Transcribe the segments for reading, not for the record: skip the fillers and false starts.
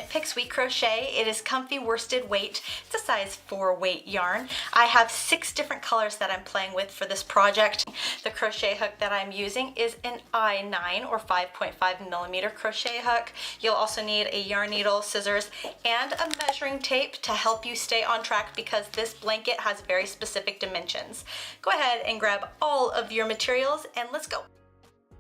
Knit Picks Wheat Crochet. It is comfy worsted weight. It's a size 4 weight yarn. I have 6 different colors that I'm playing with for this project. The crochet hook that I'm using is an I9 or 5.5 millimeter crochet hook. You'll also need a yarn needle, scissors, and a measuring tape to help you stay on track because this blanket has very specific dimensions. Go ahead and grab all of your materials and let's go.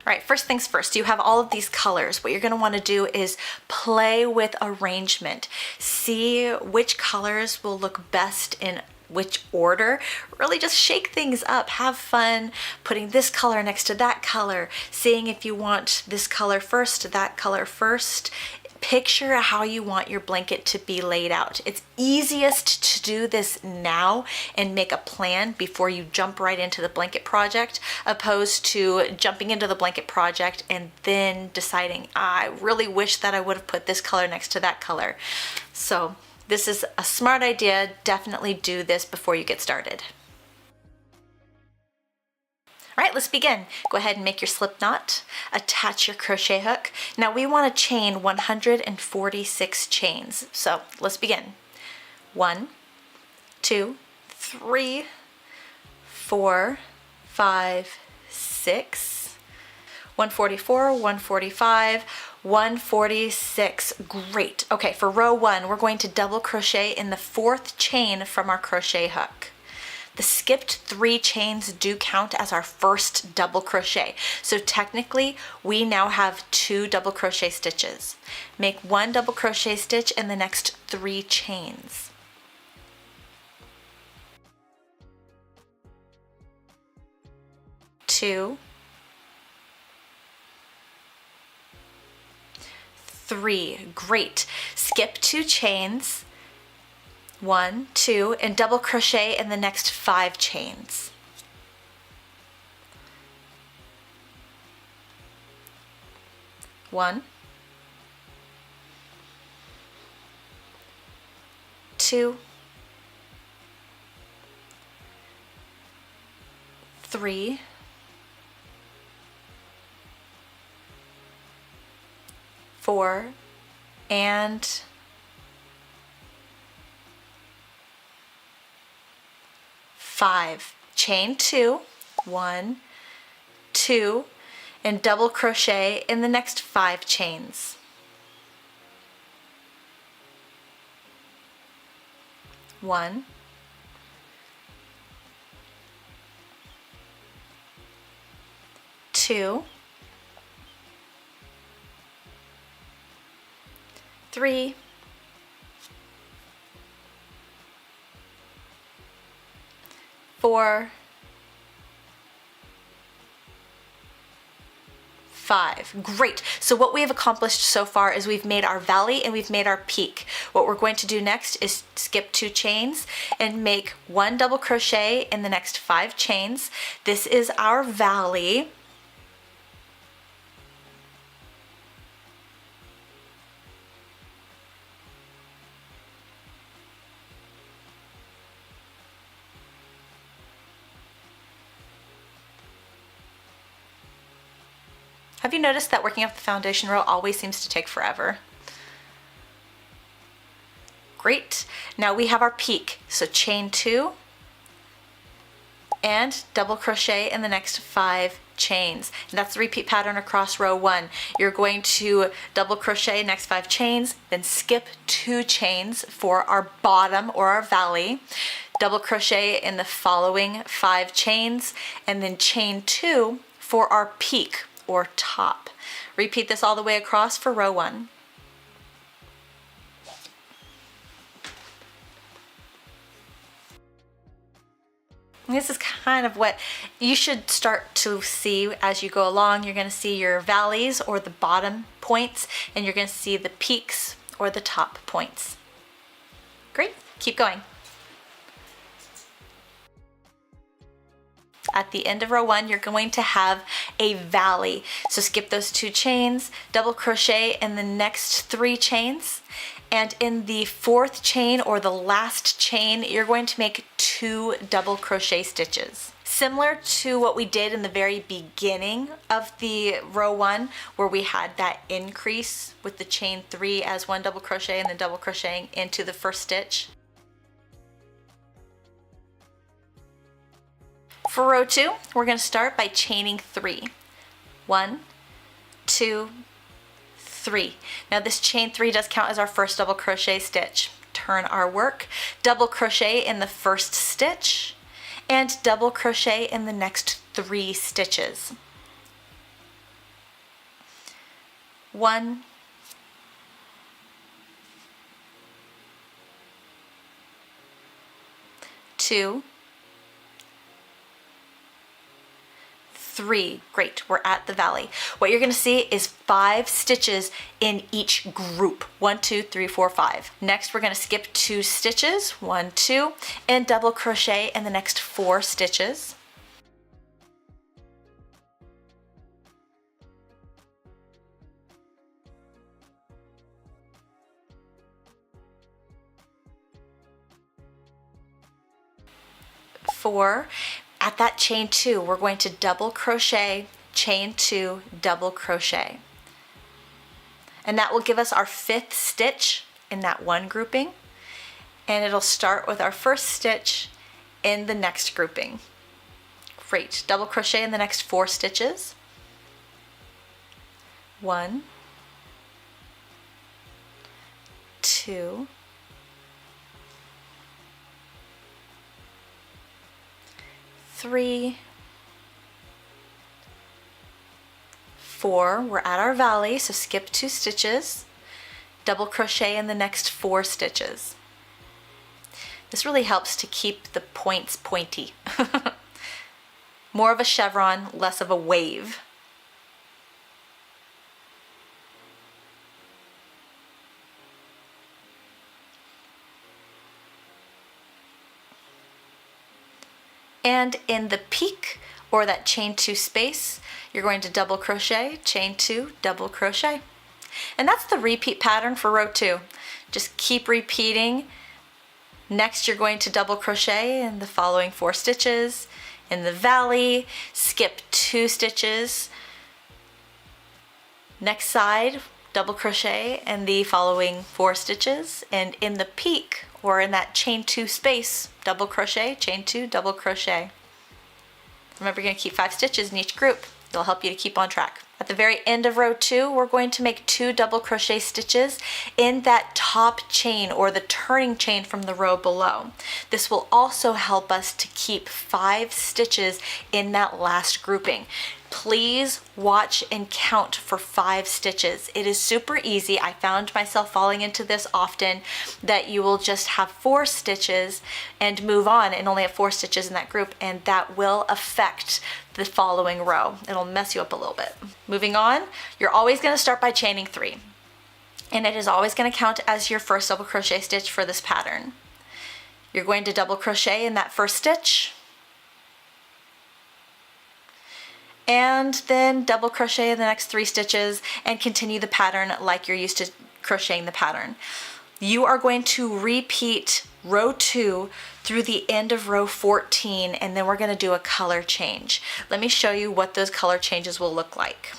All right, first things first, you have all of these colors. What you're gonna wanna do is play with arrangement. See which colors will look best in which order. Really just shake things up, have fun putting this color next to that color, seeing if you want this color first, that color first. Picture how you want your blanket to be laid out. It's easiest to do this now and make a plan before you jump right into the blanket project, opposed to jumping into the blanket project and then deciding, I really wish that I would have put this color next to that color. So this is a smart idea. Definitely do this before you get started. All right, let's begin. Go ahead and make your slip knot, attach your crochet hook. Now we want to chain 146 chains. So let's begin. 1, 2, 3, 4, 5, 6, 144, 145, 146. Great. Okay, for row 1, we're going to double crochet in the 4th chain from our crochet hook. The skipped 3 chains do count as our first double crochet. So technically, we now have 2 double crochet stitches. Make 1 double crochet stitch in the next 3 chains. Two, 3. Great. Skip 2 chains. 1, 2, and double crochet in the next 5 chains. One, 2, 3, 4, and 5. Chain 2, 1, 2, and double crochet in the next 5 chains. One, 2, 3, 4, 5. Great. So what we have accomplished so far is we've made our valley and we've made our peak. What we're going to do next is skip 2 chains and make 1 double crochet in the next 5 chains. This is our valley. Have you noticed that working up the foundation row always seems to take forever? Great. Now we have our peak. So chain 2 and double crochet in the next 5 chains. And that's the repeat pattern across row 1. You're going to double crochet next 5 chains, then skip 2 chains for our bottom or our valley, double crochet in the following 5 chains, and then chain 2 for our peak or top. Repeat this all the way across for row 1. And this is kind of what you should start to see as you go along. You're going to see your valleys or the bottom points, and you're going to see the peaks or the top points. Great, keep going. At the end of row 1, you're going to have a valley. So skip those 2 chains, double crochet in the next 3 chains, and in the 4th chain or the last chain, you're going to make 2 double crochet stitches. Similar to what we did in the very beginning of the row 1, where we had that increase with the chain 3 as 1 double crochet and then double crocheting into the first stitch. For row 2, we're going to start by chaining 3. 1, 2, 3. Now this chain 3 does count as our first double crochet stitch. Turn our work, double crochet in the first stitch, and double crochet in the next 3 stitches. 1, 2, 3. Great, we're at the valley. What you're going to see is 5 stitches in each group. 1, 2, 3, 4, 5. Next, we're going to skip 2 stitches, 1, 2, and double crochet in the next 4 stitches. Four. At that chain 2, we're going to double crochet, chain 2, double crochet. And that will give us our 5th stitch in that one grouping. And it'll start with our first stitch in the next grouping. Great. Double crochet in the next 4 stitches. 1, 2, 3, 4. We're at our valley, so skip 2 stitches, double crochet in the next 4 stitches. This really helps to keep the points pointy. More of a chevron, less of a wave. And in the peak, or that chain 2 space, you're going to double crochet, chain 2, double crochet. And that's the repeat pattern for row 2. Just keep repeating. Next, you're going to double crochet in the following 4 stitches. In the valley, skip 2 stitches. Next side, double crochet in the following 4 stitches. And in the peak, or in that chain 2 space, double crochet, chain 2, double crochet. Remember, you're going to keep 5 stitches in each group. They'll help you to keep on track. At the very end of row 2, we're going to make 2 double crochet stitches in that top chain, or the turning chain from the row below. This will also help us to keep 5 stitches in that last grouping. Please watch and count for 5 stitches. It is super easy. I found myself falling into this often, that you will just have 4 stitches and move on and only have 4 stitches in that group, and that will affect the following row. It'll mess you up a little bit. Moving on, you're always going to start by chaining 3, and it is always going to count as your first double crochet stitch for this pattern. You're going to double crochet in that first stitch, and then double crochet in the next 3 stitches and continue the pattern like you're used to crocheting the pattern. You are going to repeat row 2 through the end of row 14, and then we're going to do a color change. Let me show you what those color changes will look like.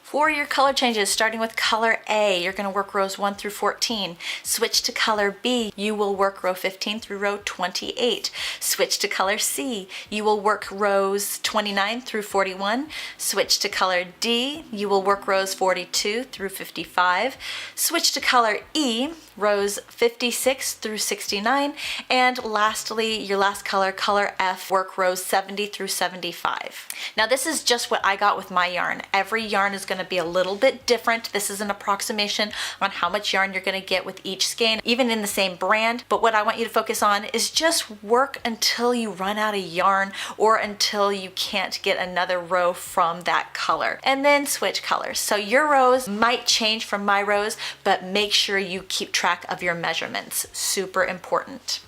For your color changes, starting with color A, you're going to work rows 1 through 14. Switch to color B, you will work row 15 through row 28. Switch to color C, you will work rows 29 through 41. Switch to color D, you will work rows 42 through 55. Switch to color E, rows 56 through 69. And lastly, your last color, color F, work rows 70 through 75. Now this is just what I got with my yarn. Every yarn is going to be a little bit different. This is an approximation on how much yarn you're going to get with each skein, even in the same brand. But what I want you to focus on is just work until you run out of yarn, or until you can't get another row from that color, and then switch colors. So your rows might change from my rows, but make sure you keep track of your measurements. Super important.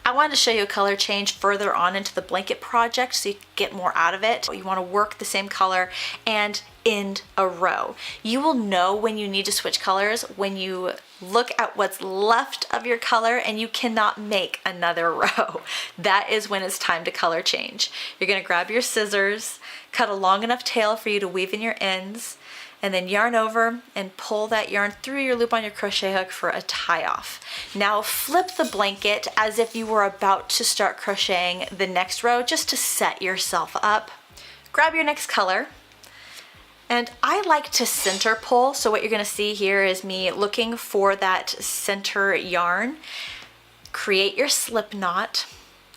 I wanted to show you a color change further on into the blanket project so you get more out of it. You want to work the same color, and end a row. You will know when you need to switch colors when you look at what's left of your color and you cannot make another row. That is when it's time to color change. You're gonna grab your scissors, cut a long enough tail for you to weave in your ends, and then yarn over and pull that yarn through your loop on your crochet hook for a tie off. Now flip the blanket as if you were about to start crocheting the next row, just to set yourself up. Grab your next color. And I like to center pull, so what you're gonna see here is me looking for that center yarn. Create your slip knot,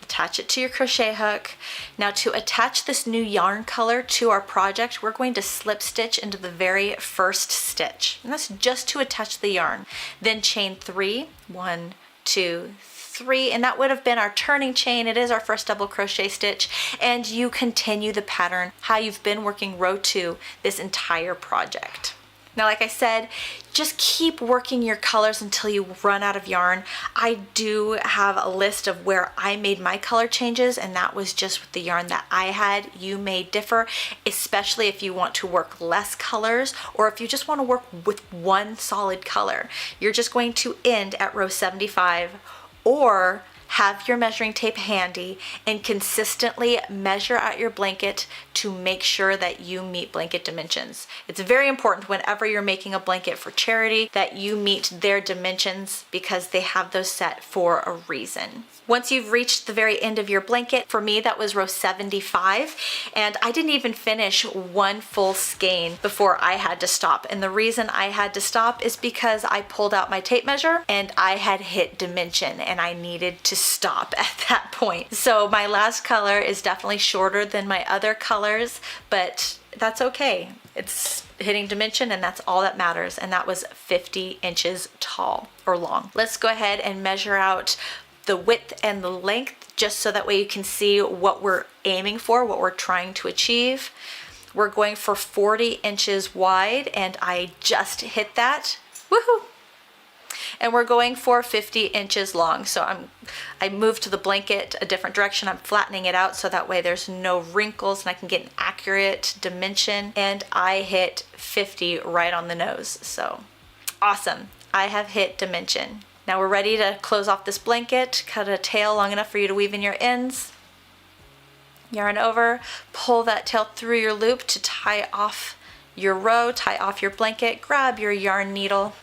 attach it to your crochet hook. Now to attach this new yarn color to our project, we're going to slip stitch into the very first stitch. And that's just to attach the yarn. Then chain 3, 1, 2, 3, and that would have been our turning chain. It is our first double crochet stitch, and you continue the pattern how you've been working row 2 this entire project. Now, like I said, just keep working your colors until you run out of yarn. I do have a list of where I made my color changes, and that was just with the yarn that I had. You may differ, especially if you want to work less colors or if you just want to work with one solid color. You're just going to end at row 75, or have your measuring tape handy and consistently measure out your blanket to make sure that you meet blanket dimensions. It's very important whenever you're making a blanket for charity that you meet their dimensions, because they have those set for a reason. Once you've reached the very end of your blanket, for me that was row 75, and I didn't even finish one full skein before I had to stop. And the reason I had to stop is because I pulled out my tape measure and I had hit dimension and I needed to stop at that point. So my last color is definitely shorter than my other colors, but that's okay. It's hitting dimension and that's all that matters. And that was 50 inches tall or long. Let's go ahead and measure out the width and the length, just so that way you can see what we're aiming for, what we're trying to achieve. We're going for 40 inches wide, and I just hit that. Woohoo! And we're going for 50 inches long. So I moved the blanket a different direction. I'm flattening it out so that way there's no wrinkles and I can get an accurate dimension. And I hit 50 right on the nose. So awesome. I have hit dimension. Now we're ready to close off this blanket. Cut a tail long enough for you to weave in your ends. Yarn over, pull that tail through your loop to tie off your row, tie off your blanket, grab your yarn needle.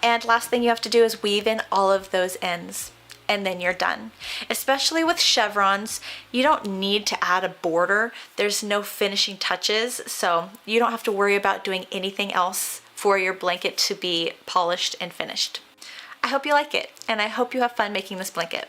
And last thing you have to do is weave in all of those ends, and then you're done. Especially with chevrons, you don't need to add a border. There's no finishing touches, so you don't have to worry about doing anything else for your blanket to be polished and finished. I hope you like it, and I hope you have fun making this blanket.